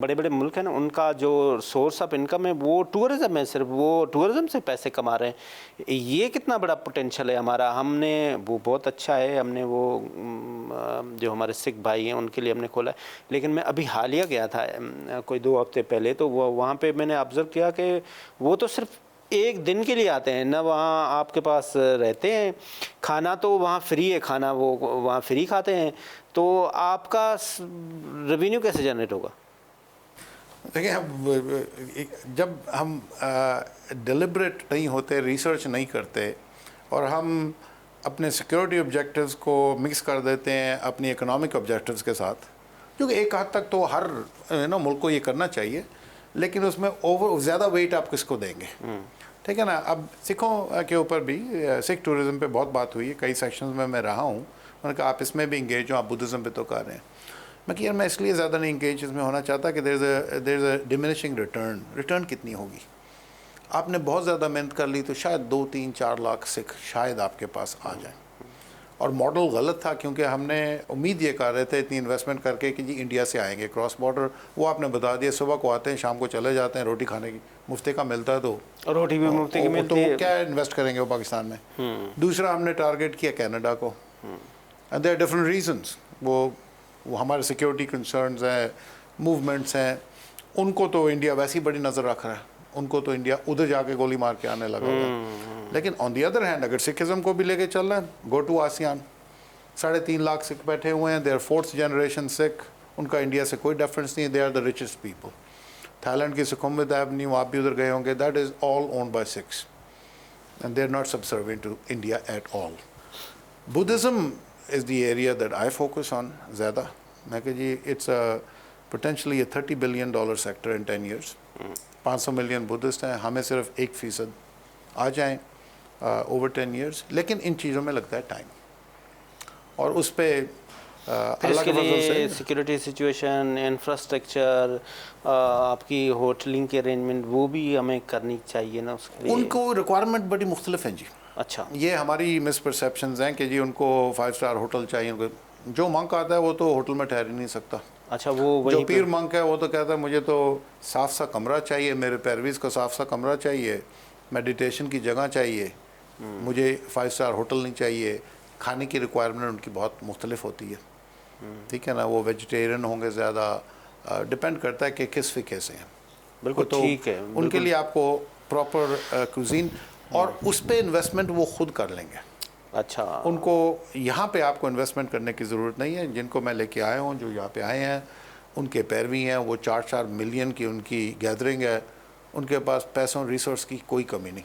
बड़े बड़े मुल्क हैं ना, उनका जो सोर्स ऑफ इनकम है वो टूरिज़्म है, सिर्फ वो टूरिज़्म से पैसे कमा रहे हैं। ये कितना बड़ा पोटेंशियल है हमारा, हमने वो बहुत अच्छा है, हमने वो जो हमारे सिख भाई हैं उनके लिए हमने खोला है। लेकिन मैं अभी हालिया गया था कोई 2 हफ्ते पहले, तो वो वहाँ पे मैंने ऑब्ज़र्व किया कि वो तो सिर्फ एक दिन के लिए आते हैं ना, वहाँ आपके पास रहते हैं, खाना तो वहाँ फ्री है, खाना वो वहाँ फ्री खाते हैं, तो आपका रेवेन्यू कैसे जनरेट होगा? देखिए, हम जब हम डिलिबरेट नहीं होते, रिसर्च नहीं करते और हम अपने सिक्योरिटी ऑब्जेक्टिव्स को मिक्स कर देते हैं अपनी इकोनॉमिक ऑब्जेक्टिव्स के साथ, क्योंकि एक हद तक तो हर मुल्क को ये करना चाहिए, लेकिन उसमें ओवर ज़्यादा वेट आप किसको देंगे? ठीक है ना। अब सिखों के ऊपर भी सिख टूरिज़्म पे बहुत बात हुई है, कई सेक्शंस में मैं रहा हूँ, मैंने कहा आप इसमें भी इंगेज हो, आप बुद्धिज़्म पे तो कर रहे हैं। मैं कि यार मैं इसलिए ज़्यादा नहीं इंगेज इसमें होना चाहता कि there is a diminishing return कितनी होगी? आपने बहुत ज़्यादा मेहनत कर ली तो शायद 2-3-4 लाख सिख शायद आपके पास आ जाए, और मॉडल गलत था, क्योंकि हमने उम्मीद ये कर रहे थे इतनी इन्वेस्टमेंट करके कि जी इंडिया से आएंगे क्रॉस बॉर्डर, वो आपने बता दिया सुबह को आते हैं शाम को चले जाते हैं, रोटी खाने की मुफ्ती का मिलता है, तो रोटी भी मुफ्ती की मिलती है, तो क्या इन्वेस्ट करेंगे वो पाकिस्तान में? दूसरा हमने टारगेट किया कनाडा को, and there are different reasons. वो हमारे सिक्योरिटी कंसर्न्स हैं, मूवमेंट्स हैं, उनको तो इंडिया वैसी बड़ी नज़र रख रहा है, उनको तो इंडिया उधर जाके गोली मार के आने लगा हुआ है। लेकिन ऑन दी अदर हैंड अगर सिखिज़म को भी लेके चल रहा है, go to ASEAN, 3.5 lakh Sikh बैठे हुए हैं, they are 4th generation Sikh, उनका इंडिया से कोई डिफरेंस नहीं है, they are the richest people. Thailand की सुखुमविद एवेन्यू, आप भी उधर गए होंगे, that is all owned by Sikhs and they are not subservient to India at all. Buddhism is the area that I focus on ज़्यादा। मैं कह जी it's a potentially a $30 billion sector in 10 years। 500 million Buddhist हैं, हमें सिर्फ 1% आ जाएं over 10 years, लेकिन इन चीज़ों में लगता है टाइम, और उस पर अल्लाह के फजल से सिक्योरिटी सिचुएशन, इंफ्रास्ट्रक्चर, आपकी होटलिंग के अरेंजमेंट वो भी हमें करनी चाहिए ना, उसके लिए उनको रिक्वायरमेंट बड़ी मुख्तलिफ हैं जी। अच्छा, ये हमारी मिसपरसेप्शंस हैं कि जी उनको 5 स्टार होटल चाहिए, उनको जो मंक आता है वो तो होटल में ठहर ही नहीं सकता। अच्छा, वो जो पीर मंक है वो तो कहता है मुझे तो साफ सा कमरा चाहिए, मेरे पैरवीज़ को साफ सा कमरा चाहिए, मेडिटेशन की जगह चाहिए, मुझे 5 स्टार होटल नहीं चाहिए। खाने की रिक्वायरमेंट उनकी बहुत मुख्तलिफ होती है, ठीक है ना। वो वेजिटेरियन होंगे ज़्यादा, डिपेंड करता है कि किस फ़िके से हैं। बिल्कुल तो ठीक है, उनके लिए आपको प्रॉपर कुजीन और उस पर इन्वेस्टमेंट वो खुद कर लेंगे। अच्छा, उनको यहाँ पे आपको इन्वेस्टमेंट करने की ज़रूरत नहीं है। जिनको मैं लेके आया हूँ, जो यहाँ पे आए हैं, उनके पैरवी हैं, वो 4-4 मिलियन की उनकी गैदरिंग है, उनके पास पैसों रिसोर्स की कोई कमी नहीं।